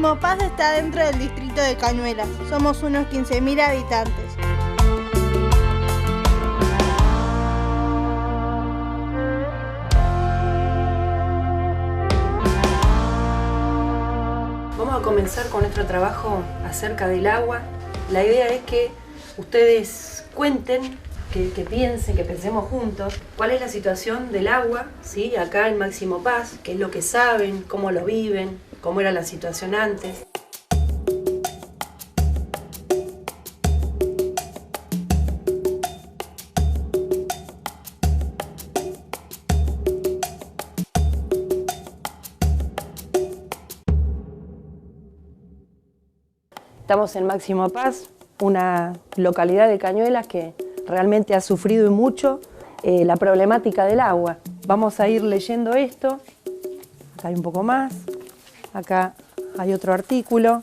Máximo Paz está dentro del distrito de Cañuelas. Somos unos 15.000 habitantes. Vamos a comenzar con nuestro trabajo acerca del agua. La idea es que ustedes cuenten, que piensen, que pensemos juntos cuál es la situación del agua, ¿sí? Acá en Máximo Paz, qué es lo que saben, cómo lo viven, cómo era la situación antes. Estamos en Máximo Paz, una localidad de Cañuelas que realmente ha sufrido mucho la problemática del agua. Vamos a ir leyendo esto. Acá hay un poco más. Acá hay otro artículo,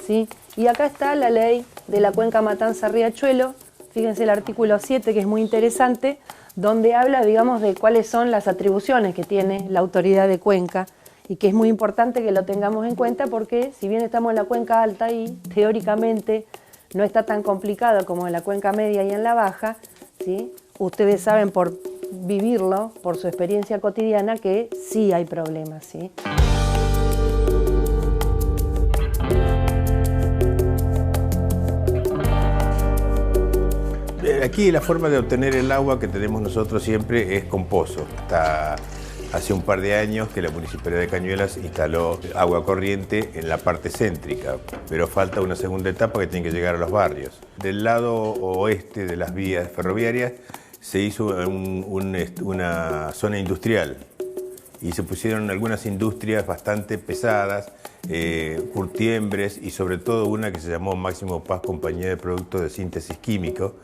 ¿sí? Y acá está la ley de la cuenca Matanza-Riachuelo. Fíjense el artículo 7, que es muy interesante, donde habla, digamos, de cuáles son las atribuciones que tiene la autoridad de cuenca, y que es muy importante que lo tengamos en cuenta porque si bien estamos en la cuenca alta y teóricamente no está tan complicado como en la cuenca media y en la baja, ¿sí? Ustedes saben por vivirlo, por su experiencia cotidiana, que sí hay problemas, ¿sí? Aquí la forma de obtener el agua que tenemos nosotros siempre es con pozo. Hasta hace un par de años que la Municipalidad de Cañuelas instaló agua corriente en la parte céntrica, pero falta una segunda etapa que tiene que llegar a los barrios. Del lado oeste de las vías ferroviarias se hizo una zona industrial y se pusieron algunas industrias bastante pesadas, curtiembres y sobre todo una que se llamó Máximo Paz Compañía de Productos de Síntesis Químico,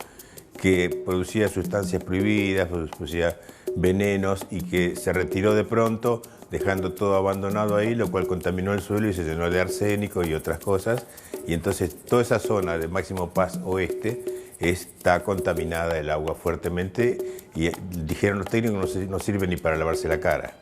que producía sustancias prohibidas, producía venenos y que se retiró de pronto, dejando todo abandonado ahí, lo cual contaminó el suelo y se llenó de arsénico y otras cosas. Y entonces toda esa zona de Máximo Paz Oeste está contaminada el agua fuertemente y dijeron los técnicos no sirve ni para lavarse la cara.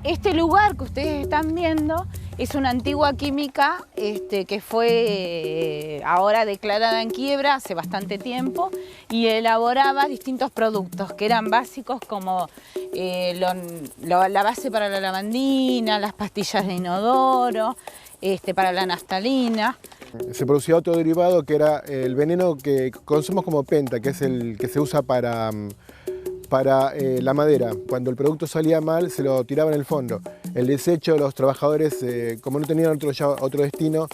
Este lugar que ustedes están viendo es una antigua química que fue ahora declarada en quiebra hace bastante tiempo y elaboraba distintos productos que eran básicos como la base para la lavandina, las pastillas de inodoro, para la naftalina. Se producía otro derivado que era el veneno que conocemos como penta, que es el que se usa para la madera. Cuando el producto salía mal, se lo tiraba en el fondo. El desecho, los trabajadores, como no tenían otro destino,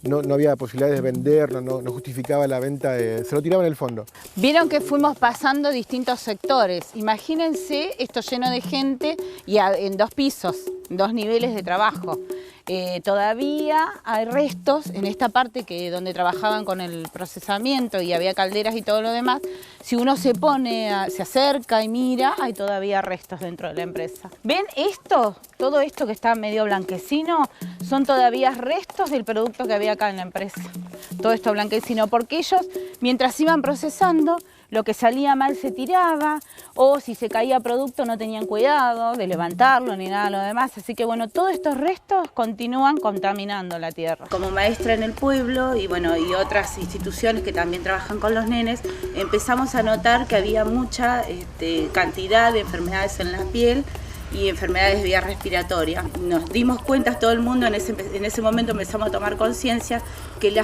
no había posibilidades de vender, no justificaba la venta, se lo tiraba en el fondo. Vieron que fuimos pasando distintos sectores. Imagínense esto lleno de gente y en 2 pisos, 2 niveles de trabajo. Todavía hay restos en esta parte donde trabajaban con el procesamiento y había calderas y todo lo demás. Si uno se acerca y mira, hay todavía restos dentro de la empresa. ¿Ven esto? Todo esto que está medio blanquecino son todavía restos del producto que había acá en la empresa. Todo esto blanquecino, porque ellos, mientras iban procesando, lo que salía mal se tiraba, o si se caía producto no tenían cuidado de levantarlo ni nada de lo demás. Así que bueno, todos estos restos continúan contaminando la tierra. Como maestra en el pueblo y otras instituciones que también trabajan con los nenes, empezamos a notar que había mucha cantidad de enfermedades en la piel y enfermedades de vía respiratoria. Nos dimos cuenta, todo el mundo en ese momento empezamos a tomar conciencia que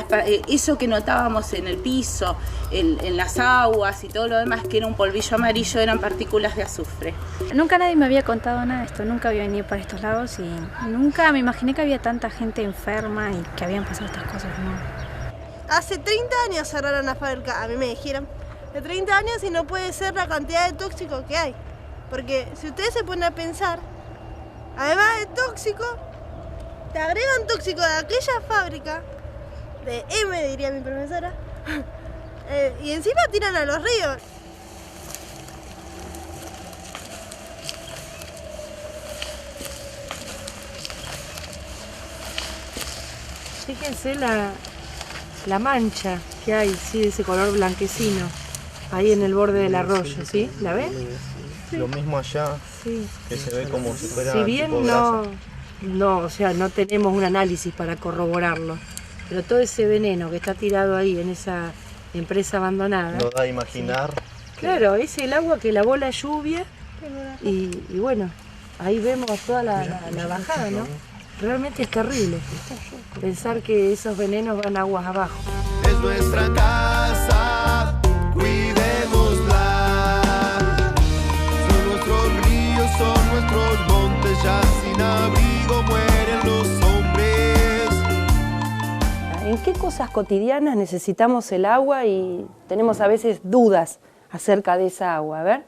eso que notábamos en el piso, en las aguas y todo lo demás, que era un polvillo amarillo, eran partículas de azufre. Nunca nadie me había contado nada de esto, nunca había venido por estos lados y nunca me imaginé que había tanta gente enferma y que habían pasado estas cosas, ¿no? Hace 30 años cerraron la fábrica, a mí me dijeron, de 30 años y no puede ser la cantidad de tóxico que hay. Porque si ustedes se ponen a pensar, además de tóxico, te agregan tóxico de aquella fábrica, de M diría mi profesora, y encima tiran a los ríos. Fíjense la mancha que hay, sí, de ese color blanquecino, ahí en el borde del arroyo, ¿sí? ¿La ves? Sí. Lo mismo allá, sí. Que se ve como si fuera si bien tipo no, o sea, no tenemos un análisis para corroborarlo, pero todo ese veneno que está tirado ahí en esa empresa abandonada. Nos da a imaginar. Sí. Claro, es el agua que lavó la lluvia y bueno, ahí vemos toda la bajada, ¿no? Realmente es terrible pensar que esos venenos van aguas abajo. Es nuestra casa, cuidémosla. Son nuestros ríos, son nuestros montes, ya sin abrigo mueren los hombres. ¿En qué cosas cotidianas necesitamos el agua y tenemos a veces dudas acerca de esa agua? A ver.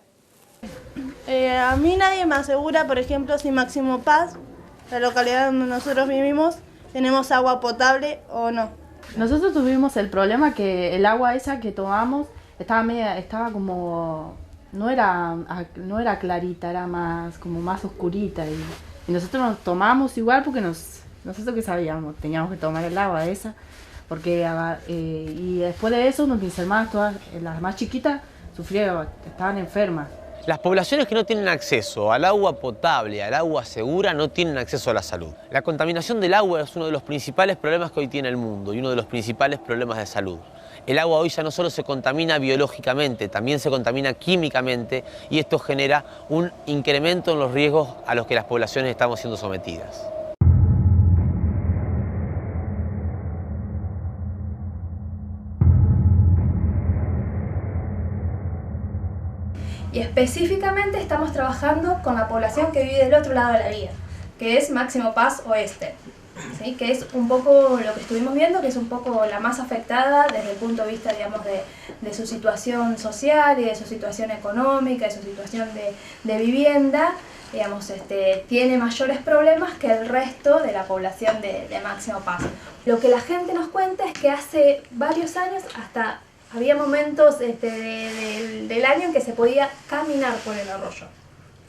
A mí nadie me asegura, por ejemplo, si Máximo Paz, la localidad donde nosotros vivimos, tenemos agua potable o no. Nosotros tuvimos el problema que el agua esa que tomamos estaba como, no era clarita, era como más oscurita y nosotros nos tomamos igual porque nosotros que sabíamos, teníamos que tomar el agua esa, porque y después de eso mis hermanas, todas las más chiquitas, sufrieron, estaban enfermas. Las poblaciones que no tienen acceso al agua potable, al agua segura, no tienen acceso a la salud. La contaminación del agua es uno de los principales problemas que hoy tiene el mundo y uno de los principales problemas de salud. El agua hoy ya no solo se contamina biológicamente, también se contamina químicamente y esto genera un incremento en los riesgos a los que las poblaciones estamos siendo sometidas. Y específicamente estamos trabajando con la población que vive del otro lado de la vía, que es Máximo Paz Oeste, ¿sí? Que es un poco lo que estuvimos viendo, que es un poco la más afectada desde el punto de vista, digamos, de su situación social y de su situación económica, de su situación de vivienda, digamos, tiene mayores problemas que el resto de la población de Máximo Paz. Lo que la gente nos cuenta es que hace varios años hasta había momentos del año en que se podía caminar por el arroyo,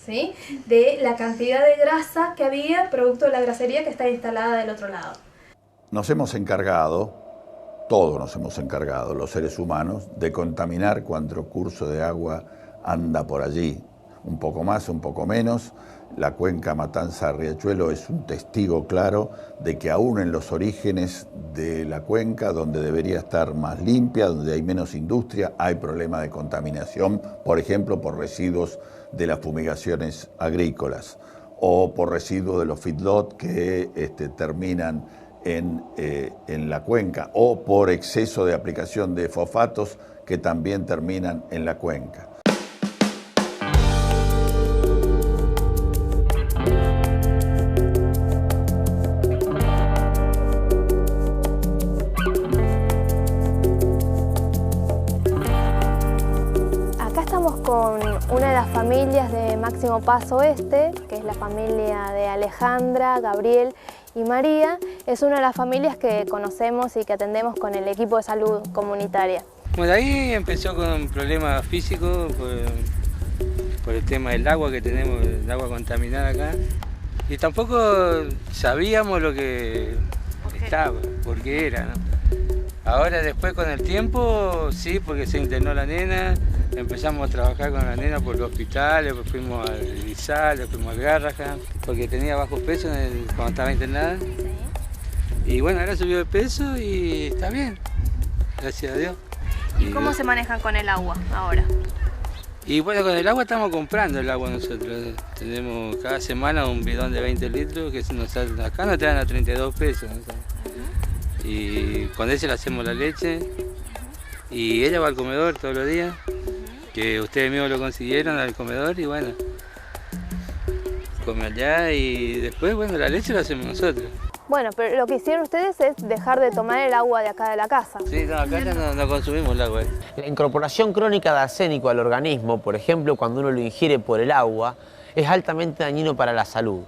¿sí? De la cantidad de grasa que había producto de la grasería que está instalada del otro lado. Nos hemos encargado, todos nos hemos encargado, los seres humanos, de contaminar cuanto curso de agua anda por allí. Un poco más, un poco menos. La cuenca Matanza-Riachuelo es un testigo claro de que aún en los orígenes de la cuenca, donde debería estar más limpia, donde hay menos industria, hay problema de contaminación, por ejemplo, por residuos de las fumigaciones agrícolas o por residuos de los feedlot que terminan en la cuenca o por exceso de aplicación de fosfatos que también terminan en la cuenca. Una de las familias de Máximo Paz Oeste, que es la familia de Alejandra, Gabriel y María, es una de las familias que conocemos y que atendemos con el equipo de salud comunitaria. Bueno, ahí empezó con un problema físico por el tema del agua que tenemos, el agua contaminada acá. Y tampoco sabíamos lo que estaba, por qué era, ¿no? Ahora después con el tiempo, sí, porque se internó la nena, empezamos a trabajar con la nena por el hospital, después fuimos al Izal, después fuimos al Garrahan, porque tenía bajo peso cuando estaba internada. Y bueno, ahora subió de peso y está bien, gracias a Dios. ¿Y cómo se manejan con el agua ahora? Y bueno, con el agua estamos comprando el agua nosotros. Tenemos cada semana un bidón de 20 litros que acá nos traen a 32 pesos. Y con ese le hacemos la leche y ella va al comedor todos los días, que ustedes mismos lo consiguieron al comedor y bueno, come allá y después bueno, la leche la hacemos nosotros. Bueno, pero lo que hicieron ustedes es dejar de tomar el agua de acá de la casa. Sí, no, acá ya no consumimos el agua. La incorporación crónica de arsénico al organismo, por ejemplo, cuando uno lo ingiere por el agua, es altamente dañino para la salud.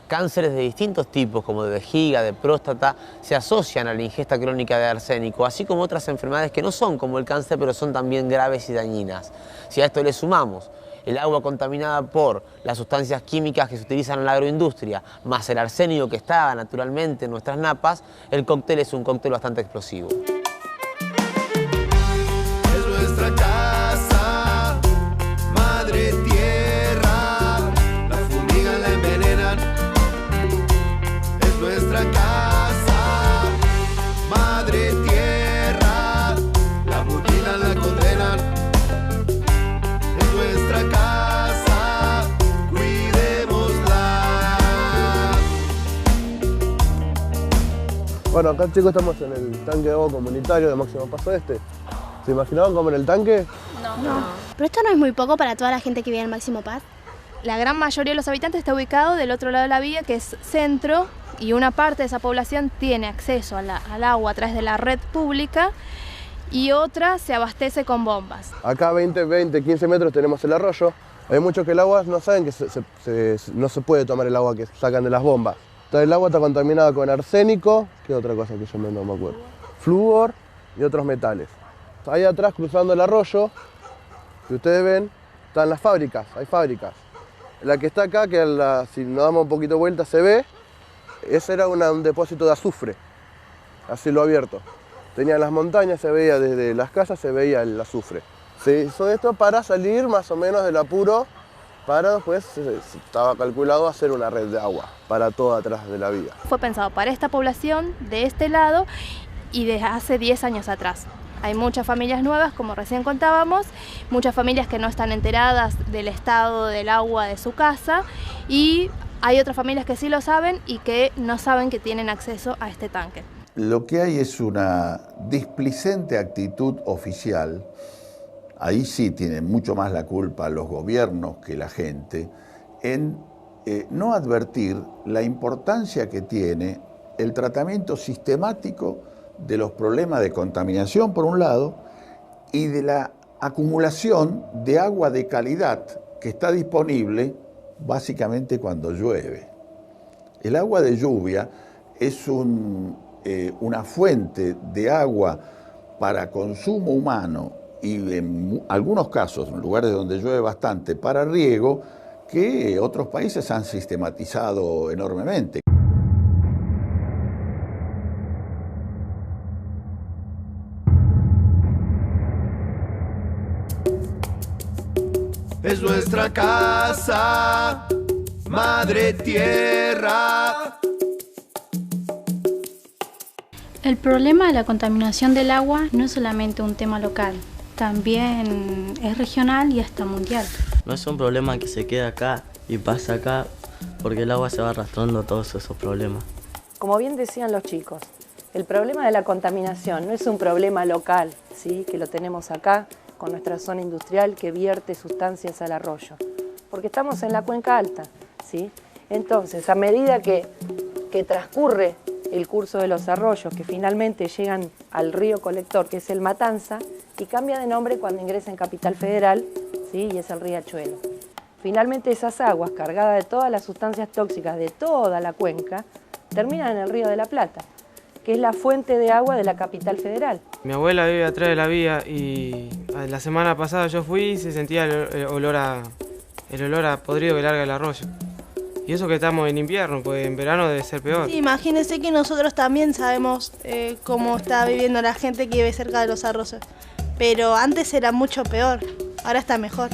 Cánceres de distintos tipos, como de vejiga, de próstata, se asocian a la ingesta crónica de arsénico, así como otras enfermedades que no son como el cáncer, pero son también graves y dañinas. Si a esto le sumamos el agua contaminada por las sustancias químicas que se utilizan en la agroindustria, más el arsénico que está naturalmente en nuestras napas, el cóctel es un cóctel bastante explosivo. Bueno, acá chicos estamos en el tanque de agua comunitario de Máximo Paso Este. ¿Se imaginaban cómo en el tanque? No. Pero esto no es muy poco para toda la gente que vive en Máximo Paz. La gran mayoría de los habitantes está ubicado del otro lado de la vía, que es centro, y una parte de esa población tiene acceso al agua a través de la red pública y otra se abastece con bombas. Acá a 15 metros tenemos el arroyo. Hay muchos que el agua no saben que no se puede tomar el agua que sacan de las bombas. El agua está contaminada con arsénico, ¿qué otra cosa que yo no me acuerdo? Flúor y otros metales. Ahí atrás, cruzando el arroyo, si ustedes ven, están las fábricas, hay fábricas. La que está acá, que si nos damos un poquito de vuelta se ve, ese era un depósito de azufre, a cielo abierto. Tenía las montañas, se veía desde las casas, se veía el azufre. Se hizo esto para salir más o menos del apuro, para después estaba calculado hacer una red de agua para todo atrás de la vía. Fue pensado para esta población de este lado y desde hace 10 años atrás. Hay muchas familias nuevas, como recién contábamos, muchas familias que no están enteradas del estado del agua de su casa y hay otras familias que sí lo saben y que no saben que tienen acceso a este tanque. Lo que hay es una displicente actitud oficial. Ahí sí tienen mucho más la culpa los gobiernos que la gente, en no advertir la importancia que tiene el tratamiento sistemático de los problemas de contaminación, por un lado, y de la acumulación de agua de calidad que está disponible básicamente cuando llueve. El agua de lluvia es una fuente de agua para consumo humano y en algunos casos, en lugares donde llueve bastante, para riego, que otros países han sistematizado enormemente. Es nuestra casa, madre tierra. El problema de la contaminación del agua no es solamente un tema local, también es regional y hasta mundial. No es un problema que se queda acá y pasa acá, porque el agua se va arrastrando todos esos problemas. Como bien decían los chicos, el problema de la contaminación no es un problema local, ¿sí? Que lo tenemos acá, con nuestra zona industrial que vierte sustancias al arroyo, porque estamos en la cuenca alta, ¿sí? Entonces, a medida que transcurre el curso de los arroyos, que finalmente llegan al río colector, que es el Matanza, y cambia de nombre cuando ingresa en Capital Federal, ¿sí? Y es el riachuelo. Finalmente esas aguas, cargadas de todas las sustancias tóxicas de toda la cuenca, terminan en el Río de la Plata, que es la fuente de agua de la Capital Federal. Mi abuela vive atrás de la vía y la semana pasada yo fui y se sentía el olor a podrido que larga el arroyo. Y eso que estamos en invierno, pues en verano debe ser peor. Sí, imagínense que nosotros también sabemos cómo está viviendo la gente que vive cerca de los arroyos. Pero antes era mucho peor, ahora está mejor.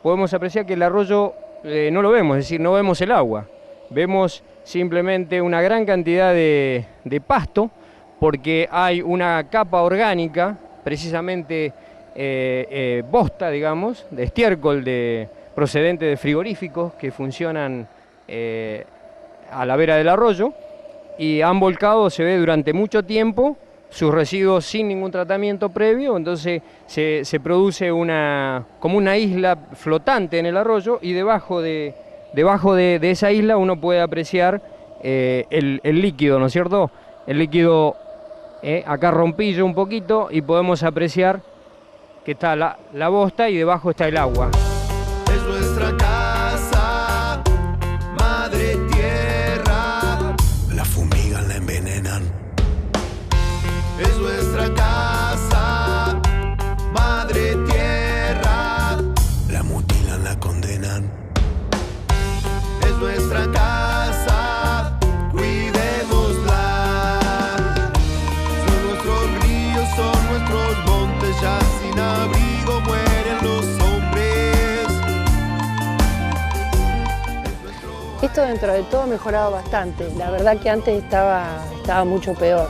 Podemos apreciar que el arroyo no lo vemos, es decir, no vemos el agua. Vemos simplemente una gran cantidad de pasto, porque hay una capa orgánica, precisamente bosta, digamos, de estiércol procedente de frigoríficos que funcionan a la vera del arroyo, y han volcado, se ve durante mucho tiempo, sus residuos sin ningún tratamiento previo, entonces se produce como una isla flotante en el arroyo, y debajo de esa isla uno puede apreciar el líquido, ¿no es cierto? El líquido acá rompillo un poquito y podemos apreciar que está la bosta y debajo está el agua. Es nuestra casa, madre tierra. La fumigan, la envenenan. Es nuestra casa, madre tierra. La mutilan, la condenan. Es nuestra casa, cuidémosla. Son nuestros ríos, son nuestros montes, ya sin abrigo mueren los hombres. Esto dentro de todo ha mejorado bastante. La verdad que antes estaba mucho peor.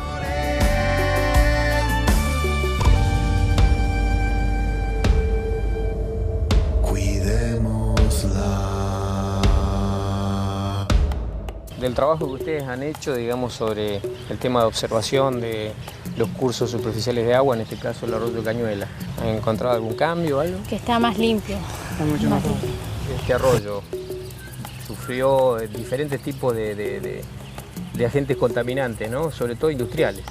del trabajo que ustedes han hecho, digamos, sobre el tema de observación de los cursos superficiales de agua, en este caso el arroyo Cañuelas. ¿Han encontrado algún cambio o algo? Que está más limpio. Está mucho más limpio. Este arroyo sufrió diferentes tipos de agentes contaminantes, ¿no? Sobre todo industriales,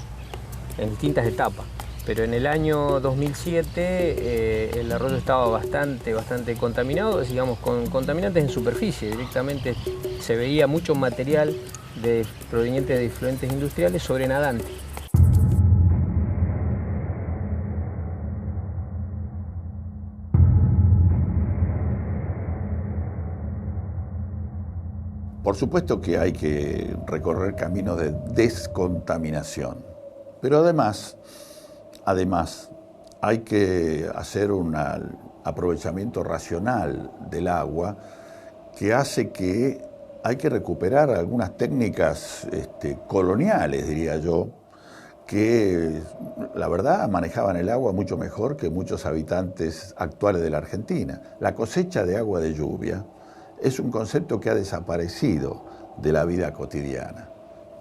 en distintas etapas. Pero en el año 2007 el arroyo estaba bastante contaminado, digamos, con contaminantes en superficie. Directamente se veía mucho material proveniente de efluentes industriales sobrenadante. Por supuesto que hay que recorrer caminos de descontaminación, pero además hay que hacer un aprovechamiento racional del agua que hace que hay que recuperar algunas técnicas coloniales, diría yo, que la verdad manejaban el agua mucho mejor que muchos habitantes actuales de la Argentina. La cosecha de agua de lluvia es un concepto que ha desaparecido de la vida cotidiana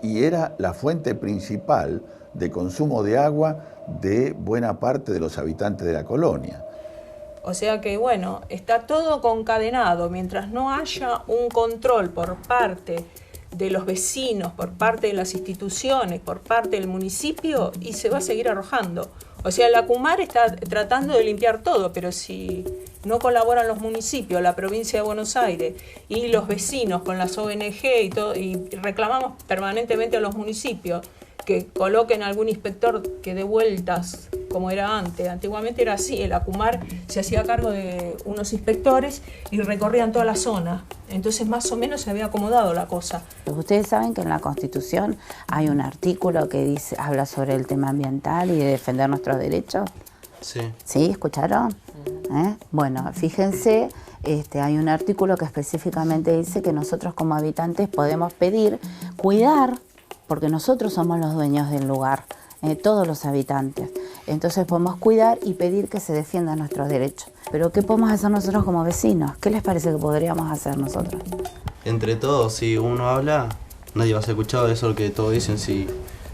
y era la fuente principal de consumo de agua de buena parte de los habitantes de la colonia. O sea que, bueno, está todo concadenado. Mientras no haya un control por parte de los vecinos, por parte de las instituciones, por parte del municipio, y se va a seguir arrojando. O sea, la CUMAR está tratando de limpiar todo, pero si no colaboran los municipios, la provincia de Buenos Aires y los vecinos con las ONG y todo, y reclamamos permanentemente a los municipios que coloquen algún inspector que dé vueltas como era antes. Antiguamente era así, el ACUMAR se hacía cargo de unos inspectores y recorrían toda la zona. Entonces más o menos se había acomodado la cosa. Ustedes saben que en la Constitución hay un artículo que habla sobre el tema ambiental y de defender nuestros derechos. Sí. ¿Sí? ¿Escucharon? Bueno, fíjense, hay un artículo que específicamente dice que nosotros como habitantes podemos pedir cuidar, porque nosotros somos los dueños del lugar, todos los habitantes. Entonces podemos cuidar y pedir que se defiendan nuestros derechos. Pero ¿qué podemos hacer nosotros como vecinos? ¿Qué les parece que podríamos hacer nosotros? Entre todos, si uno habla, nadie va a ser escuchado de eso que todos dicen. Si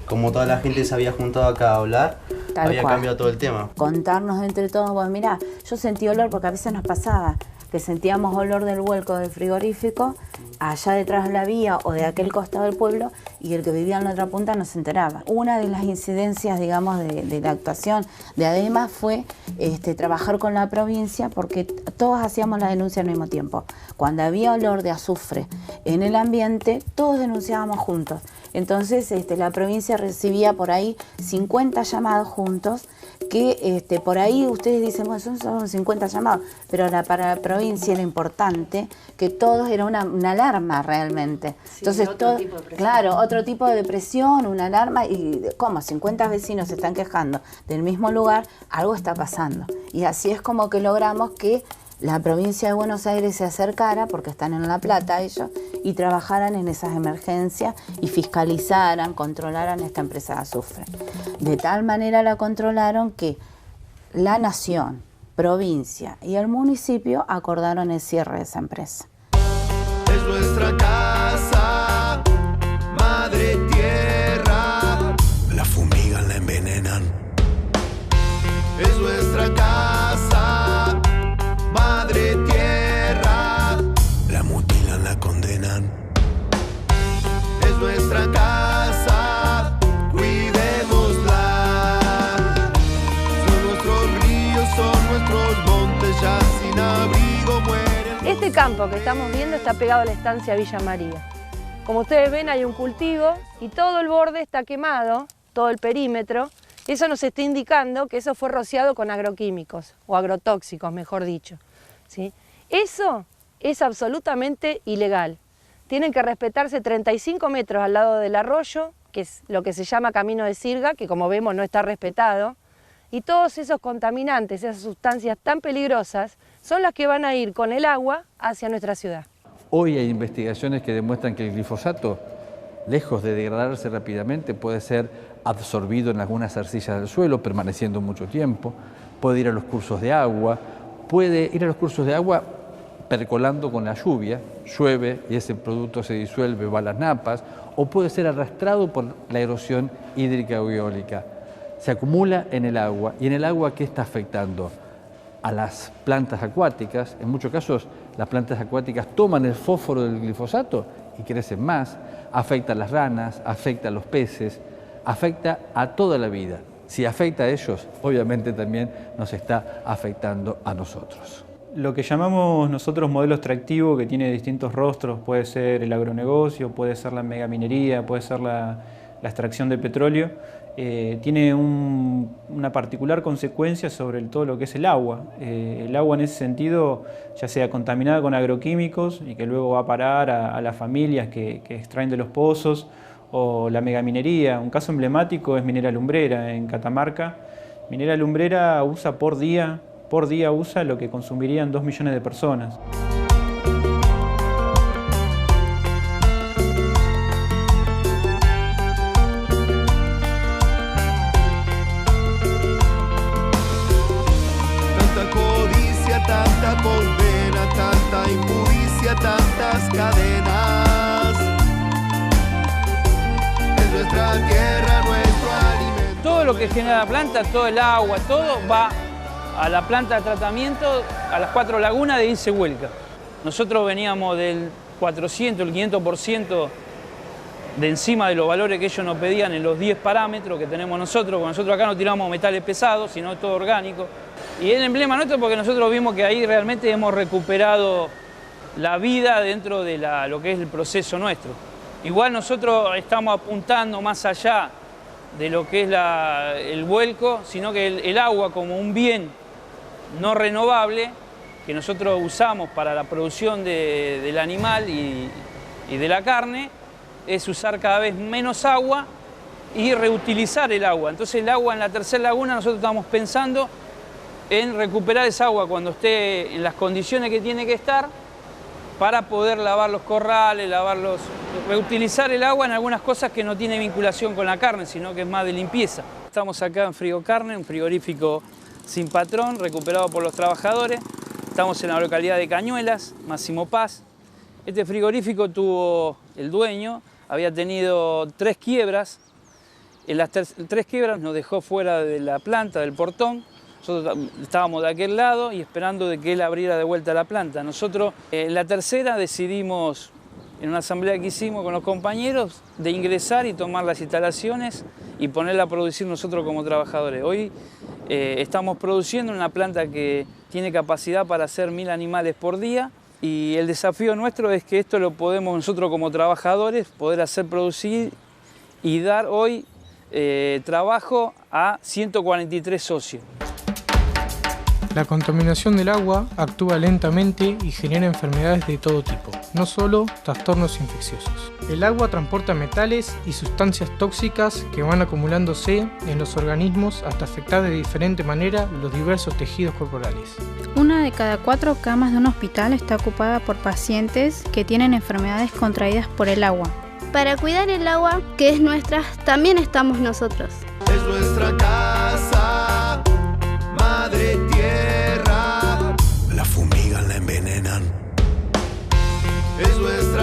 como toda la gente se había juntado acá a hablar, había cambiado todo el tema. Contarnos entre todos, bueno, mirá, yo sentí olor porque a veces nos pasaba que sentíamos olor del vuelco del frigorífico allá detrás de la vía o de aquel costado del pueblo, y el que vivía en la otra punta no se enteraba. Una de las incidencias, digamos, de la actuación de ADEMA fue trabajar con la provincia, porque todos hacíamos la denuncia al mismo tiempo. Cuando había olor de azufre en el ambiente, todos denunciábamos juntos. Entonces la provincia recibía por ahí 50 llamados juntos, que por ahí ustedes dicen, bueno, son 50 llamados, pero para la provincia era importante que todos era una alarma realmente. Sí, entonces otro tipo de presión. Claro, otro tipo de presión, una alarma, y como 50 vecinos se están quejando del mismo lugar, algo está pasando. Y así es como que logramos que la provincia de Buenos Aires se acercara, porque están en La Plata ellos, y trabajaran en esas emergencias y fiscalizaran, controlaran esta empresa de azufre. De tal manera la controlaron que la nación, provincia y el municipio acordaron el cierre de esa empresa. Es nuestra casa, madre tierra. La fumigan, la envenenan. Es nuestra casa, madre tierra. La mutilan, la condenan. Es nuestra casa, cuidémosla. Son nuestros ríos, son nuestros montes, ya sin abrigo mueren. Este campo que estamos viendo está pegado a la estancia Villa María. Como ustedes ven, hay un cultivo y todo el borde está quemado, todo el perímetro. Eso nos está indicando que eso fue rociado con agroquímicos, o agrotóxicos, mejor dicho, ¿sí? Eso es absolutamente ilegal. Tienen que respetarse 35 metros al lado del arroyo, que es lo que se llama camino de sirga, que como vemos no está respetado. Y todos esos contaminantes, esas sustancias tan peligrosas, son las que van a ir con el agua hacia nuestra ciudad. Hoy hay investigaciones que demuestran que el glifosato, lejos de degradarse rápidamente, puede ser absorbido en algunas arcillas del suelo, permaneciendo mucho tiempo, puede ir a los cursos de agua, percolando con la lluvia, llueve y ese producto se disuelve, va a las napas, o puede ser arrastrado por la erosión hídrica o eólica. Se acumula en el agua, y en el agua, ¿qué está afectando? A las plantas acuáticas. En muchos casos las plantas acuáticas toman el fósforo del glifosato y crecen más, afecta a las ranas, afecta a los peces, afecta a toda la vida. Si afecta a ellos, obviamente también nos está afectando a nosotros. Lo que llamamos nosotros modelo extractivo, que tiene distintos rostros, puede ser el agronegocio, puede ser la megaminería, puede ser la extracción de petróleo, tiene una particular consecuencia sobre todo lo que es el agua. El agua en ese sentido, ya sea contaminada con agroquímicos y que luego va a parar a las familias que extraen de los pozos, o la megaminería. Un caso emblemático es Minera Lumbrera en Catamarca. Minera Lumbrera usa por día usa lo que consumirían 2 millones de personas. Tanta codicia, tanta condena, tanta injusticia, tantas cadenas. Es nuestra tierra, nuestro alimento. Todo lo que genera la planta, todo el agua, todo va a la planta de tratamiento, a las 4 lagunas, de ahí se vuelca. Nosotros veníamos del 400, el 500% de encima de los valores que ellos nos pedían en los 10 parámetros que tenemos nosotros, porque nosotros acá no tiramos metales pesados, sino todo orgánico. Y es el emblema nuestro porque nosotros vimos que ahí realmente hemos recuperado la vida dentro de lo que es el proceso nuestro. Igual nosotros estamos apuntando más allá de lo que es el vuelco, sino que el agua como un bien no renovable que nosotros usamos para la producción del animal y de la carne, es usar cada vez menos agua y reutilizar el agua. Entonces el agua en la tercera laguna nosotros estamos pensando en recuperar esa agua cuando esté en las condiciones que tiene que estar, para poder lavar los corrales, reutilizar el agua en algunas cosas que no tiene vinculación con la carne, sino que es más de limpieza. Estamos acá en Frigocarne, un frigorífico sin patrón, recuperado por los trabajadores. Estamos en la localidad de Cañuelas, Máximo Paz. Este frigorífico tuvo el dueño, había tenido 3 quiebras. En las 3 quiebras nos dejó fuera de la planta, del portón. Nosotros estábamos de aquel lado y esperando de que él abriera de vuelta la planta. Nosotros en la tercera decidimos, en una asamblea que hicimos con los compañeros, de ingresar y tomar las instalaciones y ponerla a producir nosotros como trabajadores. Hoy estamos produciendo en una planta que tiene capacidad para hacer 1000 animales por día, y el desafío nuestro es que esto lo podemos nosotros como trabajadores poder hacer producir y dar hoy trabajo a 143 socios. La contaminación del agua actúa lentamente y genera enfermedades de todo tipo, no solo trastornos infecciosos. El agua transporta metales y sustancias tóxicas que van acumulándose en los organismos hasta afectar de diferente manera los diversos tejidos corporales. 1 de cada 4 camas de un hospital está ocupada por pacientes que tienen enfermedades contraídas por el agua. Para cuidar el agua, que es nuestra, también estamos nosotros. Es nuestra casa, madre tierra. La fumigan, la envenenan. Es nuestra